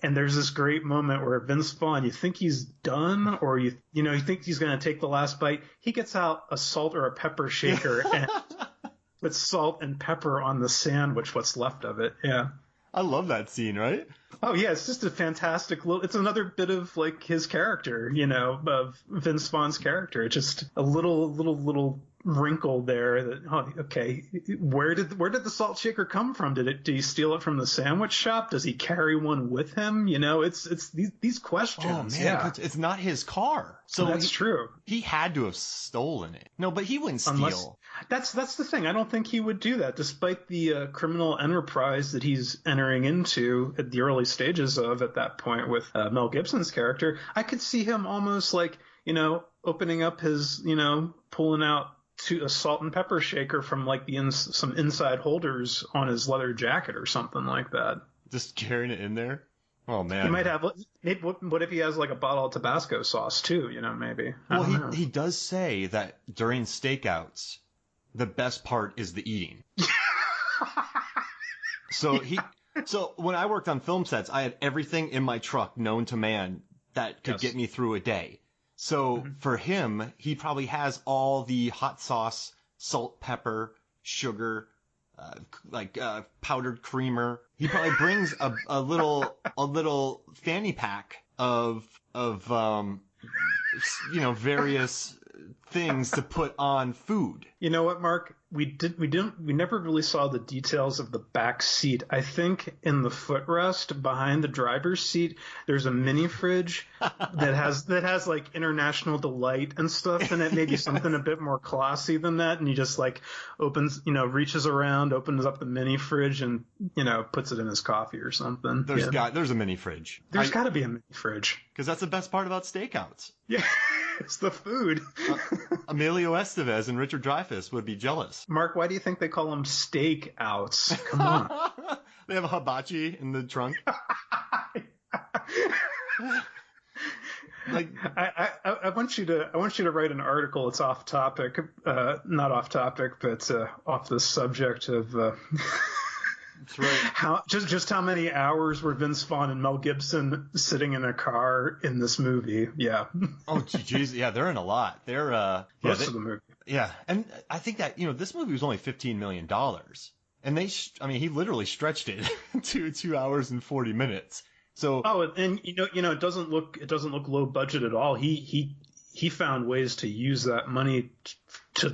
And there's this great moment where Vince Vaughn, you think he's done, or you think he's going to take the last bite. He gets out a salt or a pepper shaker and puts salt and pepper on the sandwich, what's left of it. Yeah. I love that scene, right? Oh yeah, it's just a fantastic it's another bit of like his character, of Vince Vaughn's character. It's just a little wrinkle there that, oh, okay, where did the salt shaker come from? Did he steal it from the sandwich shop? Does he carry one with him? It's these questions. Oh man, yeah. It's not his car. So that's true. He had to have stolen it. No, but he wouldn't steal. That's the thing. I don't think he would do that, despite the criminal enterprise that he's entering into at the early stages of at that point with Mel Gibson's character. I could see him almost like, opening up his, pulling out a salt and pepper shaker from like some inside holders on his leather jacket or something like that. Just carrying it in there. Oh man. He might have. What if he has like a bottle of Tabasco sauce too? Maybe. Well, he does say that during stakeouts, the best part is the eating. So when I worked on film sets, I had everything in my truck known to man that could get me through a day. So for him, he probably has all the hot sauce, salt, pepper, sugar, powdered creamer. He probably brings a little fanny pack of various things to put on food. You know what, Mark? We never really saw the details of the back seat. I think in the footrest behind the driver's seat, there's a mini fridge that has like International Delight and stuff in it. Maybe something a bit more classy than that. And he just like reaches around, opens up the mini fridge and, puts it in his coffee or something. There's a mini fridge. There's got to be a mini fridge. Because that's the best part about stakeouts. Yeah. It's the food. Emilio Estevez and Richard Dreyfuss would be jealous. Mark, why do you think they call them steak outs? Come on. They have a hibachi in the trunk. I want you to write an article. It's off topic, not off topic, but off the subject of. That's right. Just how many hours were Vince Vaughn and Mel Gibson sitting in a car in this movie? Yeah. Oh, geez. Yeah, they're in a lot. They're most of the movie. Yeah, and I think that this movie was only $15 million, and he literally stretched it to 2 hours and 40 minutes. So and it doesn't look low budget at all. He found ways to use that money to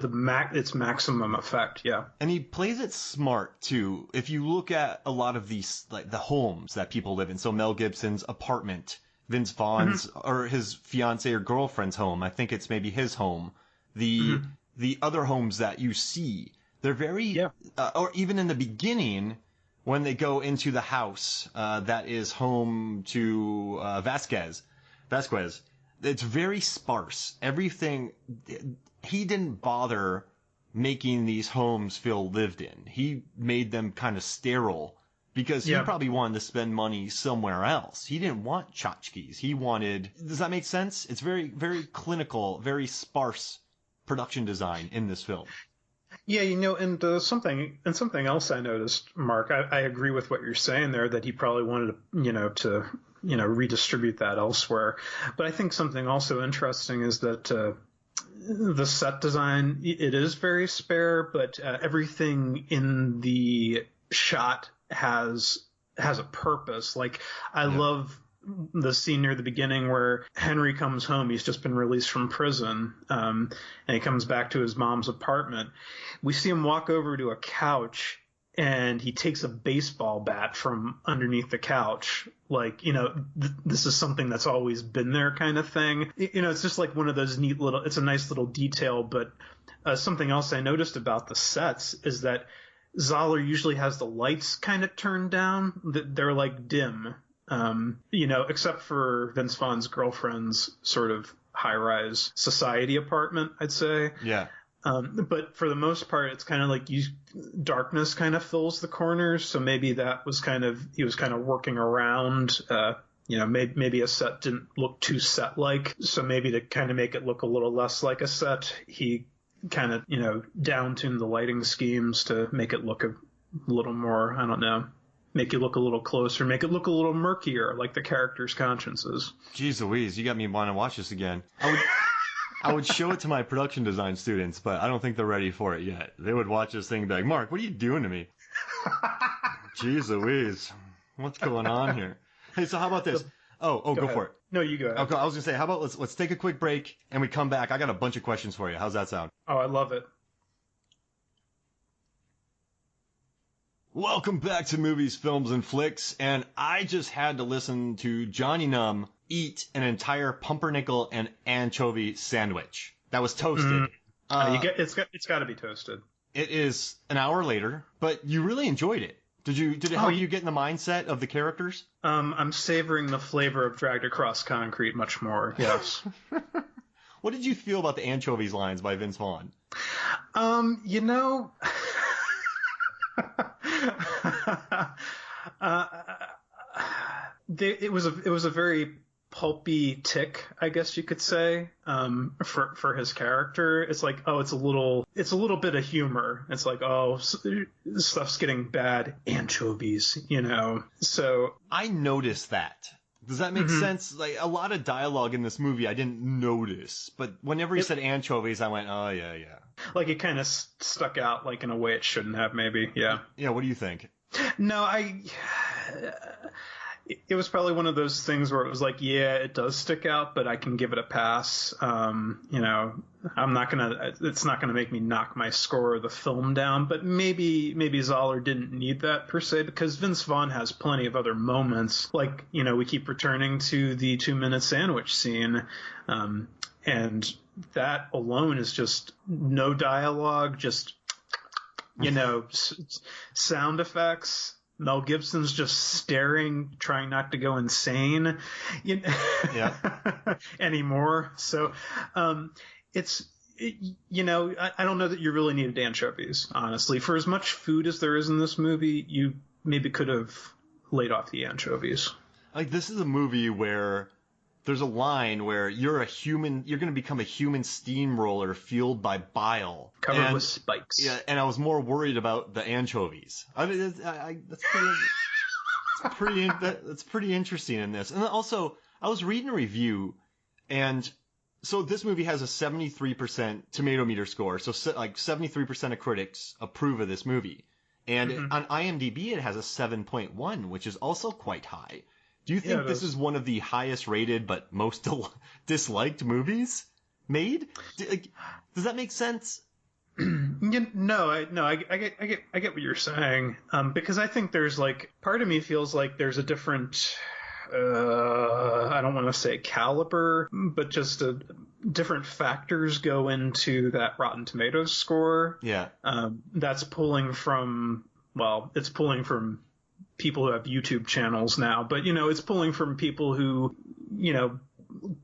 its maximum effect. Yeah. And he plays it smart too. If you look at a lot of these, like the homes that people live in, so Mel Gibson's apartment, Vince Vaughn's or his fiance or girlfriend's home, I think it's maybe his home. The other homes that you see, they're very, or even in the beginning when they go into the house that is home to Vasquez, it's very sparse. Everything, he didn't bother making these homes feel lived in. He made them kind of sterile because he probably wanted to spend money somewhere else. He didn't want tchotchkes. He wanted, does that make sense? It's very, very clinical, very sparse production design in this film. Yeah, and something else I noticed, Mark, I agree with what you're saying there, that he probably wanted to, redistribute that elsewhere. But I think something also interesting is that the set design, it is very spare, but everything in the shot has a purpose. Like, I love the scene near the beginning where Henry comes home. He's just been released from prison, and he comes back to his mom's apartment. We see him walk over to a couch, and he takes a baseball bat from underneath the couch. Like, this is something that's always been there kind of thing. It's just like one of those it's a nice little detail. But something else I noticed about the sets is that Zahler usually has the lights kind of turned down. They're like dim. Except for Vince Vaughn's girlfriend's sort of high-rise society apartment, I'd say. Yeah. But for the most part, it's kind of like darkness kind of fills the corners. So maybe he was kind of working around, maybe a set didn't look too set-like. So maybe to kind of make it look a little less like a set, he kind of, down-tuned the lighting schemes to make it look a little more, I don't know, make you look a little closer, make it look a little murkier, like the characters' consciences. Jeez Louise, you got me want to watch this again. I would show it to my production design students, but I don't think they're ready for it yet. They would watch this thing and be like, Mark, what are you doing to me? Jeez Louise, what's going on here? Hey, so how about this? Go for it. No, you go ahead. Okay, I was gonna say, how about let's take a quick break and we come back. I got a bunch of questions for you. How's that sound? Oh, I love it. Welcome back to Movies, Films, and Flicks, and I just had to listen to Johnny Numb eat an entire pumpernickel and anchovy sandwich that was toasted. It's got to be toasted. It is an hour later, but you really enjoyed it. Did it help you get in the mindset of the characters? I'm savoring the flavor of Dragged Across Concrete much more, yes. What did you feel about the anchovies lines by Vince Vaughn? It was a very pulpy tick, I guess you could say, for his character. It's like, it's a little bit of humor. It's like, stuff's getting bad, anchovies, So I noticed that. Does that make sense? Like, a lot of dialogue in this movie I didn't notice, but whenever he said anchovies, I went, oh yeah. Like it kind of stuck out, like in a way it shouldn't have, maybe. Yeah. Yeah. What do you think? No, it was probably one of those things where it was like, yeah, it does stick out, but I can give it a pass. It's not gonna make me knock my score of the film down, but maybe Zahler didn't need that per se, because Vince Vaughn has plenty of other moments. Like, we keep returning to the 2-minute sandwich scene, and that alone is just no dialogue, just, sound effects. Mel Gibson's just staring, trying not to go insane anymore. So I don't know that you really needed anchovies, honestly. For as much food as there is in this movie, you maybe could have laid off the anchovies. Like, this is a movie where there's a line where you're going to become a human steamroller fueled by bile. Covered with spikes. Yeah, and I was more worried about the anchovies. I mean, that's pretty interesting in this. And also, I was reading a review, and so this movie has a 73% tomato meter score. So like 73% of critics approve of this movie. And on IMDb, it has a 7.1, which is also quite high. Do you think this is one of the highest rated but most disliked movies made? Does that make sense? I get what you're saying. Because I think there's part of me feels like there's a different, I don't want to say caliber, but just different factors go into that Rotten Tomatoes score. Yeah. That's pulling from people who have YouTube channels now, but it's pulling from people who,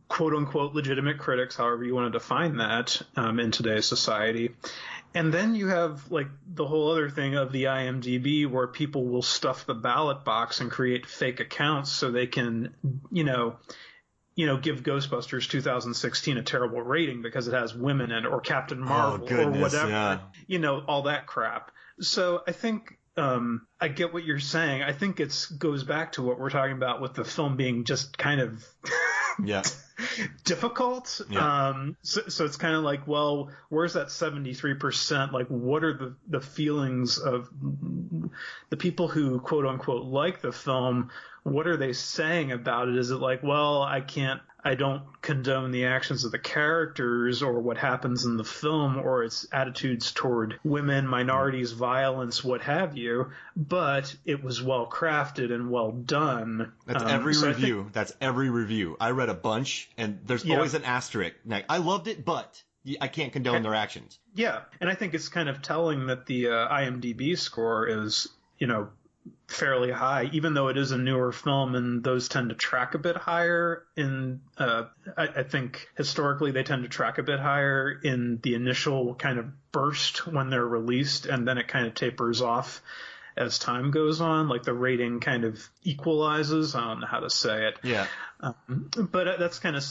quote unquote legitimate critics, however you want to define that, in today's society. And then you have the whole other thing of the IMDb, where people will stuff the ballot box and create fake accounts so they can, give Ghostbusters 2016 a terrible rating because it has women in it, or Captain Marvel, or whatever, all that crap. So I think, I get what you're saying. I think it goes back to what we're talking about with the film being just kind of difficult. Yeah. So it's kind of like, well, where's that 73%? Like, what are the feelings of the people who quote unquote like the film? What are they saying about it? Is it like, well, I don't condone the actions of the characters or what happens in the film or its attitudes toward women, minorities, violence, what have you, but it was well crafted and well done. That's every review. That's every review. I read a bunch, and there's always an asterisk. Like, I loved it, but I can't condone their actions. Yeah, and I think it's kind of telling that the IMDb score is, fairly high, even though it is a newer film, and those tend to track a bit higher in, I think historically they tend to track a bit higher in the initial kind of burst when they're released, and then it kind of tapers off as time goes on. Like the rating kind of equalizes. I don't know how to say it. Yeah. But that's kind of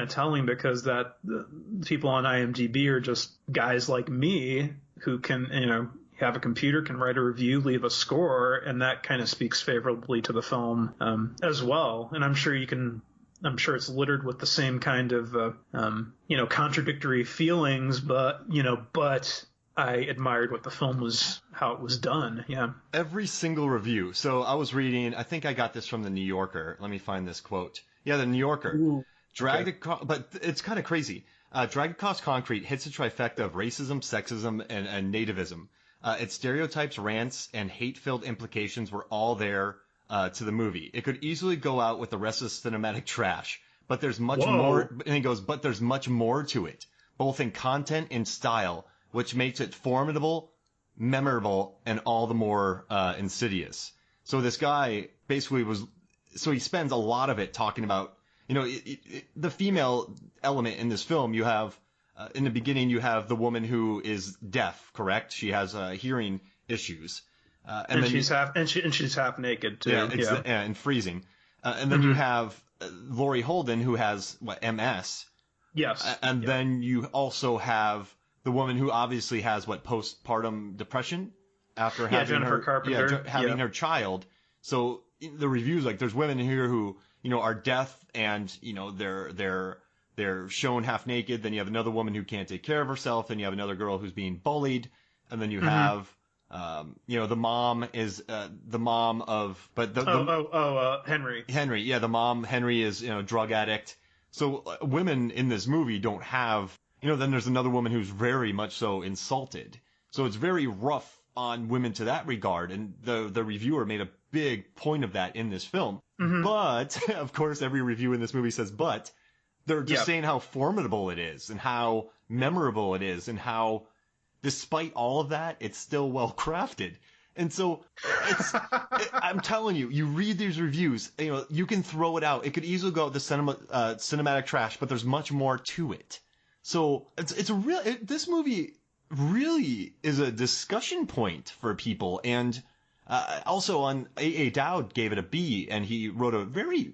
telling, because that the people on IMDb are just guys like me who can, have a computer, can write a review, leave a score, and that kind of speaks favorably to the film as well. And I'm sure it's littered with the same kind of contradictory feelings, but I admired what the film was, how it was done. Yeah. Every single review. So I was reading, I think I got this from the New Yorker. Let me find this quote. Yeah, the New Yorker. Ooh, but it's kind of crazy. Dragged Across Concrete hits a trifecta of racism, sexism, and nativism. Its stereotypes, rants, and hate-filled implications were all there to the movie. It could easily go out with the rest of the cinematic trash, but there's much more. And he goes, but there's much more to it, both in content and style, which makes it formidable, memorable, and all the more insidious. So this guy basically he spends a lot of it talking about, the female element in this film. You have, in the beginning, you have the woman who is deaf, correct? She has hearing issues. And then she's half naked too. And freezing. And then you have Laurie Holden, who has MS. Yes. And then you also have the woman who obviously has postpartum depression after having her child. So the reviews, like, there's women here who are deaf and they're shown half naked. Then you have another woman who can't take care of herself. Then you have another girl who's being bullied, and then you have the mom is the mom of Henry. Henry, yeah, the mom Henry is drug addict. So women in this movie don't have. Then there's another woman who's very much so insulted. So it's very rough on women to that regard. And the reviewer made a big point of that in this film. Mm-hmm. But, of course, every review in this movie says, but they're just saying how formidable it is and how memorable it is and how, despite all of that, it's still well crafted. And so I'm telling you, you read these reviews, you can throw it out. It could easily go out the cinematic trash, but there's much more to it. So this movie really is a discussion point for people. And also on A.A. Dowd gave it a B, and he wrote a very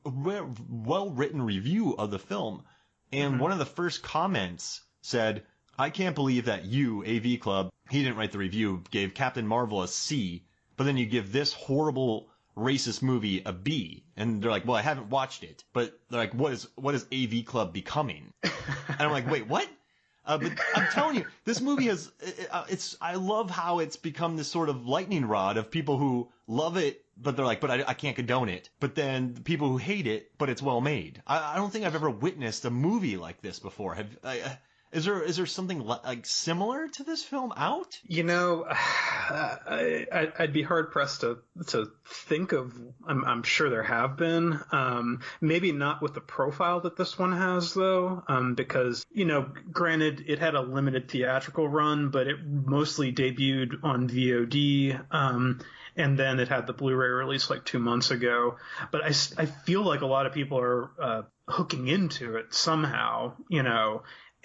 well-written review of the film. And one of the first comments said, "I can't believe that you, AV Club," he didn't write the review, gave Captain Marvel a C, but then you give this horrible racist movie a B. And they're like, well, I haven't watched it, but they're like, what is AV Club becoming? And I'm like, wait, what? But I'm telling you, this movie has, I love how it's become this sort of lightning rod of people who love it, but they're like, but I can't condone it. But then people who hate it, but it's well made. I don't think I've ever witnessed a movie like this before. Is there something like similar to this film out? I'd be hard pressed to think of. I'm sure there have been. Maybe not with the profile that this one has, though, because granted, it had a limited theatrical run, but it mostly debuted on VOD. And then it had the Blu-ray release like 2 months ago. But I feel like a lot of people are hooking into it somehow,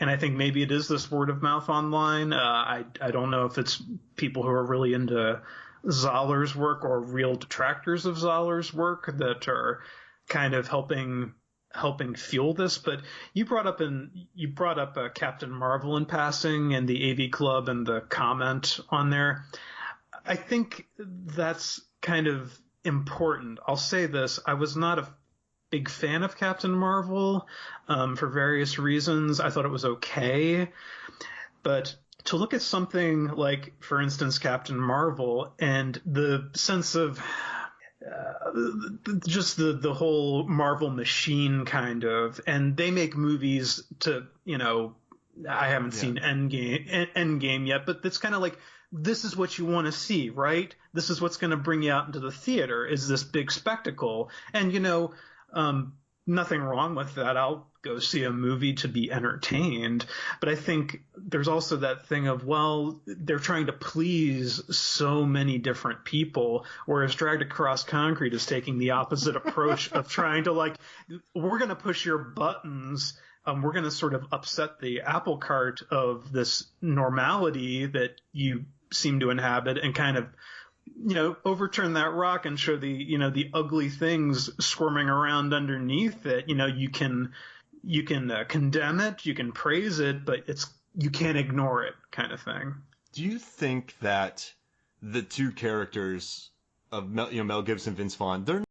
And I think maybe it is this word of mouth online. I don't know if it's people who are really into Zahler's work or real detractors of Zahler's work that are kind of helping fuel this. But you brought up Captain Marvel in passing and the AV Club and the comment on there. I think that's kind of important. I'll say this: I was not a big fan of Captain Marvel for various reasons. I thought it was okay. But to look at something like, for instance, Captain Marvel and the sense of just the whole Marvel machine kind of, and they make movies to, I haven't seen Endgame yet, but it's kind of like, this is what you want to see, right? This is what's going to bring you out into the theater, is this big spectacle. And, nothing wrong with that. I'll go see a movie to be entertained. But I think there's also that thing of, well, they're trying to please so many different people, whereas Dragged Across Concrete is taking the opposite approach of trying to, like, we're going to push your buttons. We're going to sort of upset the apple cart of this normality that you seem to inhabit and kind of, overturn that rock and show the ugly things squirming around underneath it. You can condemn it, you can praise it, but you can't ignore it, kind of thing. Do you think that the two characters of Mel Gibson, Vince Vaughn, they're